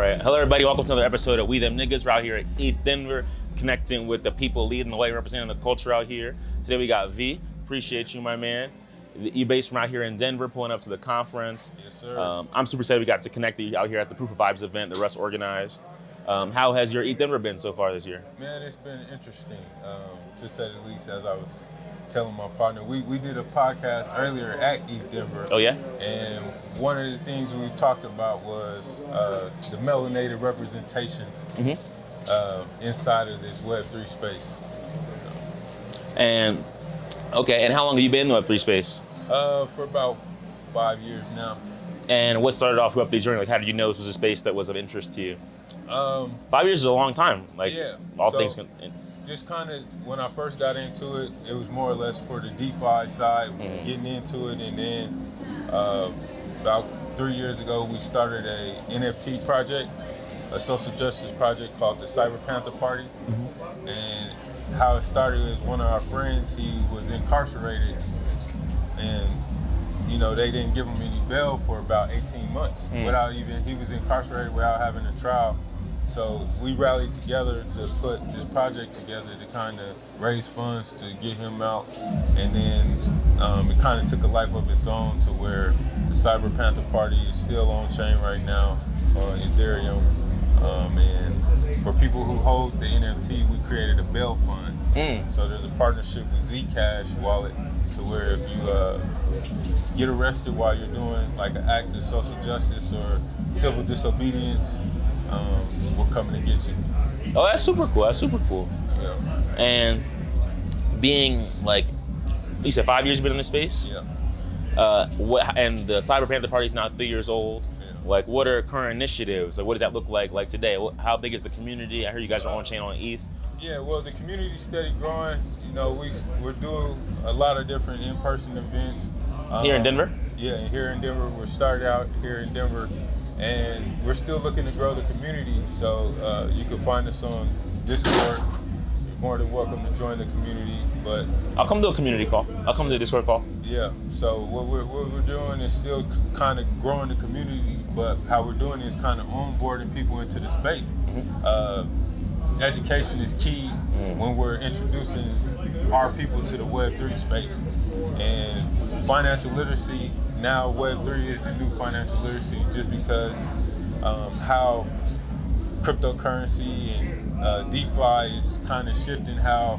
right. Hello, everybody. Welcome to another episode of We Them Niggas. We're out here at ETH Denver, connecting with the people leading the way, representing the culture out here. Today we got V. Appreciate you, my man. You based from out here in Denver, pulling up to the conference. Yes, sir. I'm super excited we got to connect you out here at the Proof of Vibes event that Russ organized. How has your ETH Denver been so far this year? Man, it's been interesting, to say the least, as I was telling my partner. We did a podcast earlier at ETH Denver. Oh, yeah? And one of the things we talked about was the melanated representation inside of this Web3 space. And how long have you been in the Web3 space? For about 5 years now. And what started off your Web3 journey? Like, how did you know this was a space that was of interest to you? 5 years is a long time. Like, yeah. Just kind of, when I first got into it, it was more or less for the DeFi side, getting into it. And then about 3 years ago, we started a NFT project, a social justice project called the Cyber Panther Party. And how it started is one of our friends, he was incarcerated. And, you know, they didn't give him any bail for about 18 months he was incarcerated without having a trial. So we rallied together to put this project together to kind of raise funds to get him out. And then it kind of took a life of its own to where the Cyber Panther Party is still on chain right now on Ethereum. And for people who hold the NFT, we created a bail fund. So there's a partnership with Zcash wallet to where if you get arrested while you're doing like an act of social justice or civil disobedience, we're coming to get you. Oh, that's super cool. That's super cool. Yeah. And being like, you said 5 years you've been in this space? Yeah. And the Cyber Panther Party is now 3 years old. Yeah. Like, what are current initiatives? Like, what does that look like today? How big is the community? I heard you guys are on chain on ETH. Yeah, well, the community's steady growing. You know, we're doing a lot of different in-person events. Here in Denver? Yeah, here in Denver. We're started out here in Denver, and we're still looking to grow the community. So you can find us on Discord. You're more than welcome to join the community. But I'll come to a community call. I'll come to a Discord call. Yeah. So what we're doing is still kind of growing the community, but how we're doing is kind of onboarding people into the space. Education is key when we're introducing our people to the Web3 space. And financial literacy, now Web3 is the new financial literacy just because how cryptocurrency and DeFi is kind of shifting how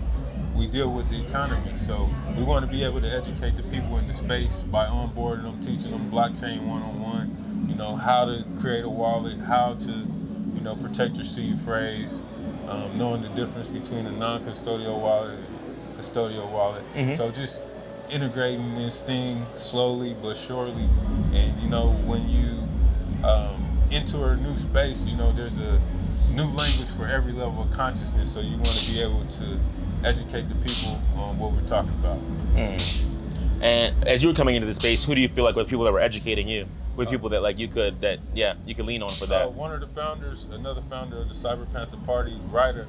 we deal with the economy. So we want to be able to educate the people in the space by onboarding them, teaching them blockchain one-on-one, you know, how to create a wallet, how to, you know, protect your seed phrase, knowing the difference between a non-custodial wallet and custodial wallet. So just integrating this thing slowly but surely. And, you know, when you enter a new space, you know, there's a new language for every level of consciousness. So you want to be able to educate the people on what we're talking about. And as you were coming into the space, who do you feel like were the people that were educating you? With people that like you could lean on for that? One of the founders, another founder of the Cyber Panther Party, Ryder,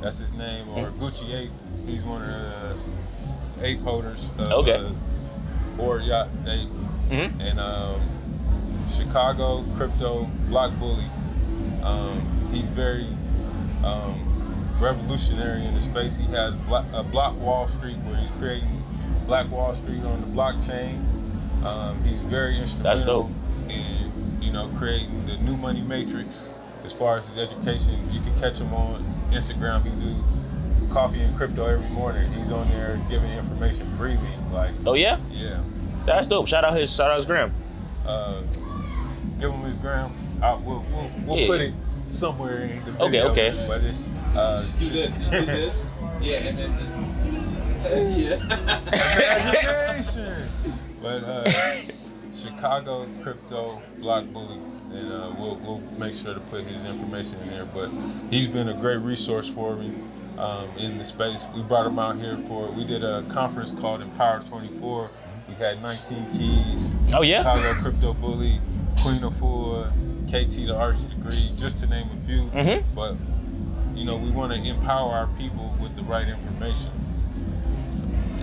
that's his name, or Gucci Ape. He's one of the ape holders. Or Yacht Ape. And Chicago Crypto Block Bully. He's very revolutionary in the space. He has Block Wall Street, where he's creating Black Wall Street on the blockchain. He's very instrumental in, you know, creating the new money matrix. As far as his education, you can catch him on Instagram. He do coffee and crypto every morning. He's on there giving information freely. Like, oh yeah? Yeah. That's dope. Shout out his gram. Give him his gram. We'll put it somewhere in the video. Okay. But it's do this. Yeah, and then just imagination. But Chicago Crypto Block Bully, and we'll make sure to put his information in there. But he's been a great resource for me in the space. We brought him out here we did a conference called Empower 24. We had 19 keys. Oh yeah. Chicago Crypto Bully, Queen of Four, KT the Arts Degree, just to name a few. But you know, we want to empower our people with the right information.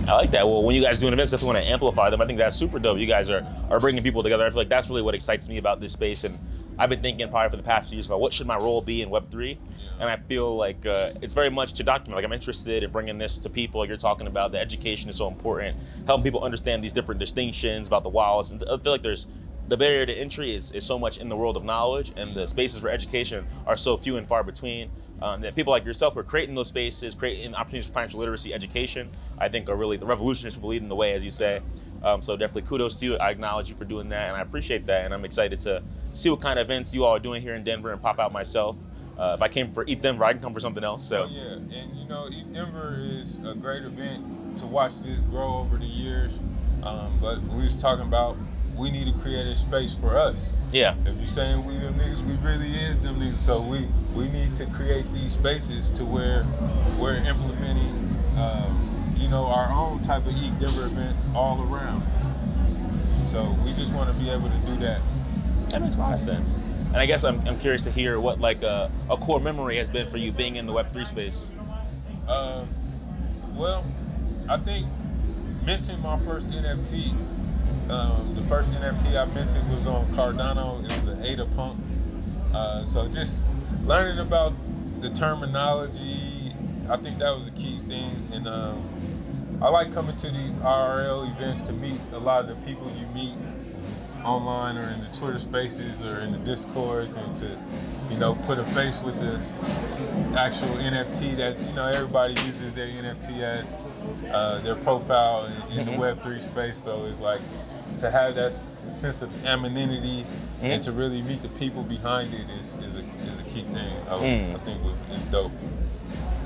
I like that. Well, when you guys do events, definitely want to amplify them. I think that's super dope. You guys are bringing people together. I feel like that's really what excites me about this space. And I've been thinking probably for the past few years about what should my role be in Web3. And I feel like it's very much to document. Like I'm interested in bringing this to people. Like you're talking about, the education is so important, helping people understand these different distinctions about the wallets. And I feel like the barrier to entry is so much in the world of knowledge, and the spaces for education are so few and far between. That people like yourself who are creating those spaces, creating opportunities for financial literacy education, I think are really the revolutionists who leading the way, as you say. So definitely kudos to you. I acknowledge you for doing that, and I appreciate that. And I'm excited to see what kind of events you all are doing here in Denver and pop out myself. If I came for ETH Denver, I can come for something else. So. Oh, yeah, and you know, ETH Denver is a great event to watch this grow over the years. But we was talking about we need to create a space for us. Yeah. If you're saying we them niggas, we really is them niggas. So we need to create these spaces to where we're implementing, you know, our own type of ETH Denver events all around. So we just want to be able to do that. That makes a lot of sense. And I guess I'm curious to hear what like a core memory has been for you being in the Web3 space. Well, I think minting my first NFT. The first NFT I minted was on Cardano. It was an ADA pump. So just learning about the terminology, I think that was a key thing. And I like coming to these IRL events to meet a lot of the people you meet online or in the Twitter spaces or in the Discords, and to, you know, put a face with the actual NFT that, you know, everybody uses their NFT as their profile in the Web3 space. So it's like to have that sense of anonymity and to really meet the people behind it is a key thing. I think is dope.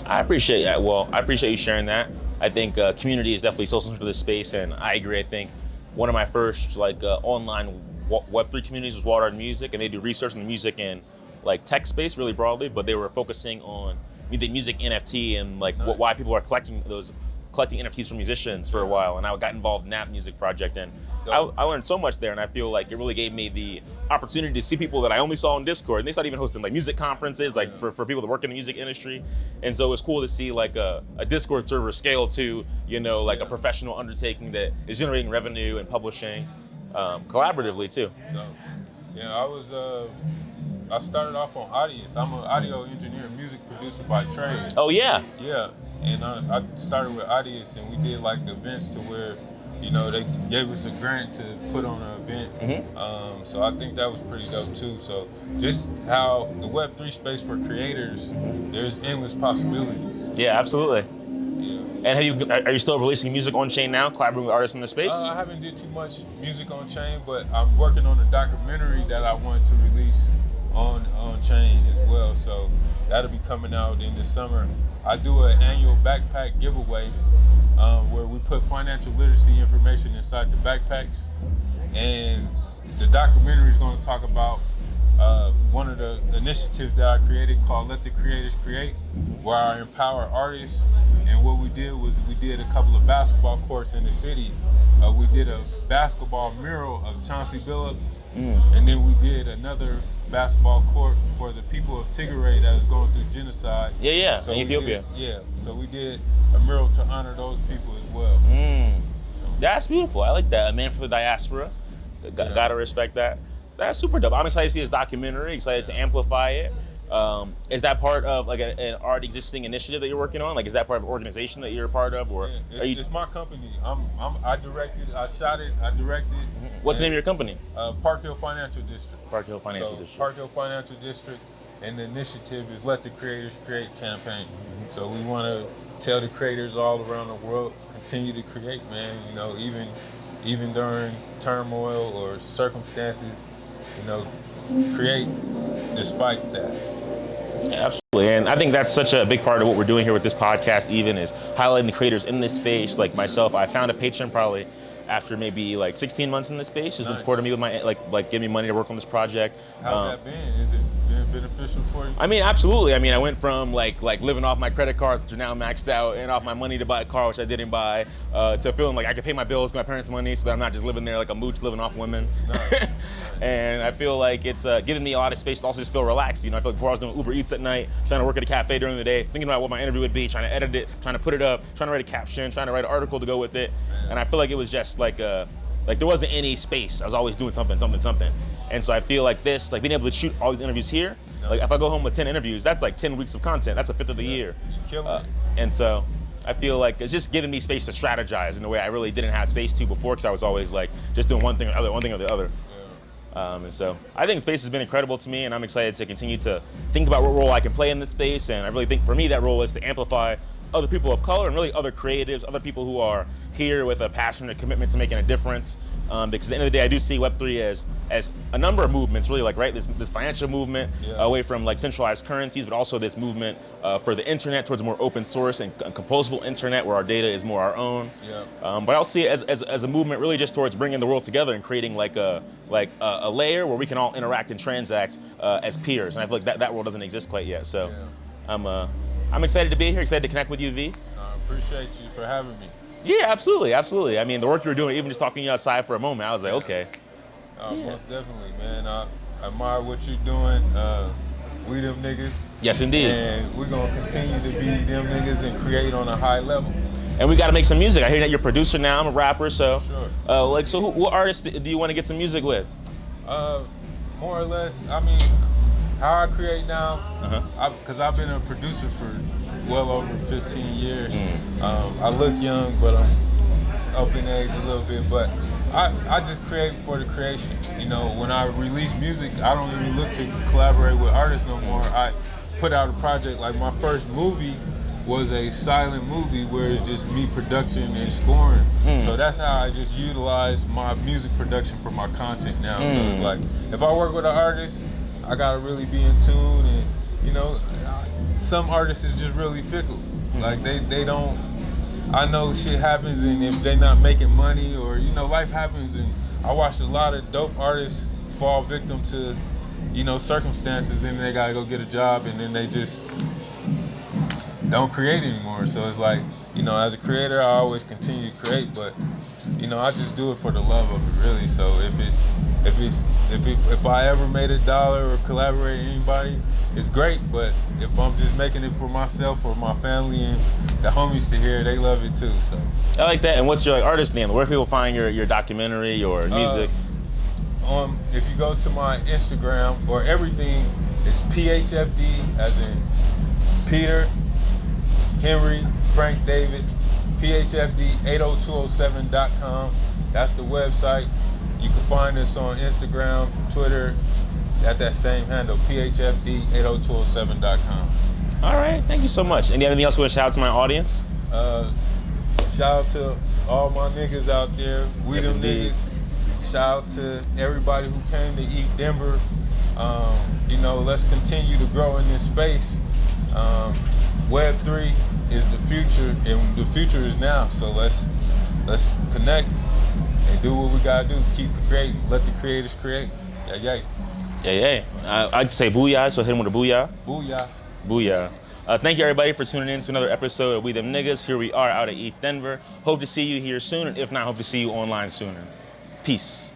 I appreciate that. Well, I appreciate you sharing that. I think community is definitely so central to this space, and I agree. I think one of my first like online Web3 communities was Water and Music, and they do research in the music and like tech space really broadly, but they were focusing on the music NFT and like why people are collecting NFTs from musicians for a while. And I got involved in that music project, and I learned so much there, and I feel like it really gave me the opportunity to see people that I only saw on Discord, and they started even hosting like music conferences, like for people that work in the music industry. And so it's cool to see like a Discord server scale to, you know, like a professional undertaking that is generating revenue and publishing collaboratively too. Yeah, I started off on Audius. I'm an audio engineer, music producer by trade. Oh yeah. Yeah, and I started with Audius, and we did like events to where, you know, they gave us a grant to put on an event. So I think that was pretty dope too. So just how the Web3 space for creators, there's endless possibilities. Yeah, absolutely. Yeah. And are you still releasing music on chain now, collaborating with artists in the space? I haven't did too much music on chain, but I'm working on a documentary that I want to release on chain as well. So that'll be coming out in the summer. I do an annual backpack giveaway where we put financial literacy information inside the backpacks, and the documentary is going to talk about one of the initiatives that I created called Let the Creators Create, where I empower artists. And what we did was we did a couple of basketball courts in the city. We did a basketball mural of Chauncey Billups, and then we did another basketball court for the people of Tigray that was going through genocide. Yeah, so in Ethiopia. So we did a mural to honor those people as well. That's beautiful. I like that. A man for the diaspora. Gotta respect that. That's super dope. I'm excited to see this documentary, excited to amplify it. Is that part of like an already existing initiative that you're working on? Like, is that part of an organization that you're a part of, or? It's my company. I directed, I shot it, I directed. What's the name of your company? Park Hill Financial District. Park Hill Financial District. Park Hill Financial District, and the initiative is Let the Creators Create campaign. So we want to tell the creators all around the world, continue to create, man. You know, even during turmoil or circumstances, you know, create despite that. Yeah, absolutely. And I think that's such a big part of what we're doing here with this podcast, even is highlighting the creators in this space. Like myself, I found a patron probably after maybe like 16 months in this space, who's been supporting me with my, like giving me money to work on this project. How's that been? Is it been beneficial for you? I mean, absolutely. I mean, I went from like living off my credit cards, which are now maxed out, and off my money to buy a car, which I didn't buy, to feeling like I could pay my bills with my parents' money, so that I'm not just living there like a mooch living off women. Nice. And I feel like it's giving me a lot of space to also just feel relaxed. You know, I feel like before I was doing Uber Eats at night, trying to work at a cafe during the day, thinking about what my interview would be, trying to edit it, trying to put it up, trying to write a caption, trying to write an article to go with it. And I feel like it was just like there wasn't any space. I was always doing something. And so I feel like this, like being able to shoot all these interviews here, like if I go home with 10 interviews, that's like 10 weeks of content. That's a fifth of the year. You're killing it. And so I feel like it's just giving me space to strategize in a way I really didn't have space to before, because I was always like just doing one thing or the other, one thing or the other. And so I think space has been incredible to me, and I'm excited to continue to think about what role I can play in this space. And I really think for me that role is to amplify other people of color and really other creatives, other people who are here with a passion and commitment to making a difference. Because at the end of the day, I do see Web3 as a number of movements, really, like, right, this financial movement away from like centralized currencies, but also this movement for the internet towards a more open source and composable internet where our data is more our own. But I'll see it as a movement really just towards bringing the world together and creating like a layer where we can all interact and transact as peers. And I feel like that world doesn't exist quite yet. So I'm excited to be here, excited to connect with you, V. I appreciate you for having me. Yeah, absolutely, absolutely. I mean, the work you were doing, even just talking to you outside for a moment, I was like, okay. Most definitely, man. I admire what you're doing. We them niggas. Yes, indeed. And we're gonna continue to be them niggas and create on a high level. And we got to make some music. I hear that you're a producer now. I'm a rapper, so. Sure. So what artists do you want to get some music with? More or less, I mean, how I create now, because I've been a producer for well over 15 years. I look young, but I'm up in age a little bit. But I just create for the creation. You know, when I release music, I don't even look to collaborate with artists no more. I put out a project. Like my first movie was a silent movie where it's just me production and scoring. So that's how I just utilize my music production for my content now. So it's like, if I work with an artist, I gotta really be in tune, and you know, some artists is just really fickle. Like they don't, I know shit happens, and if they're not making money, or you know, life happens, and I watched a lot of dope artists fall victim to, you know, circumstances, then they gotta go get a job, and then they just don't create anymore. So it's like, you know, as a creator, I always continue to create, but you know, I just do it for the love of it, really. So if I ever made $1 or collaborate with anybody, it's great. But if I'm just making it for myself or my family and the homies to hear, they love it too. So I like that. And what's your artist name? Where can people find your documentary or music? If you go to my Instagram, or everything is PHFD, as in Peter, Henry, Frank, David, PHFD80207.com. That's the website. You can find us on Instagram, Twitter, at that same handle, PHFD80207.com. All right, thank you so much. And do you have anything else you want to shout out to my audience? Shout out to all my niggas out there. We Yes, them indeed. niggas. Shout out to everybody who came to ETH Denver. You know, let's continue to grow in this space. Web3 is the future, and the future is now. So let's connect and do what we gotta do. Keep creating. Let the creators create. Yeah. I'd say booyah, so hit him with a booyah. Booyah. Booyah. Thank you everybody for tuning in to another episode of We Them Niggas. Here we are out at ETH Denver. Hope to see you here soon, and if not, hope to see you online sooner. Peace.